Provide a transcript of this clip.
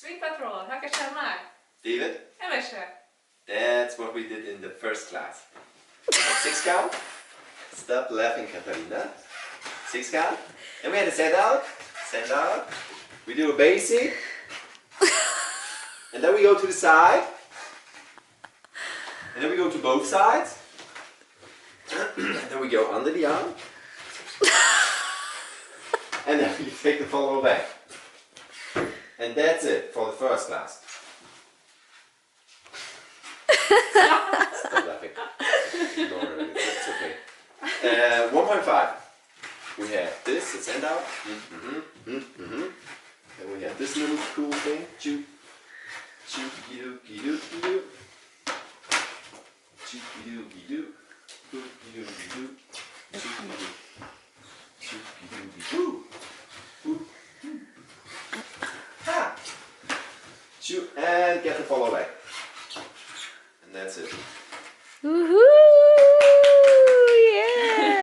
Swing Patrol, hur känner du? David, Eller så? that's what we did in the first class. 6 count. Stop laughing, Katarina. 6 count. Then we had a send out. Send out. We do a basic. And then we go to the side. And then we go to both sides. And then we go under the arm. And then we take the follow back. And that's it for the first class. Stop laughing. Ignore it. It's okay. 1.5. We have this, it's hand out. And we have this little cool thing. Choo. Choo-doo-doo-doo-doo. Choo-doo-doo-doo. Choo-doo-doo-doo. Choo-doo-doo. Choo-doo-doo-doo. Ha! Choo, and get the follow back. And that's it. Woohoo!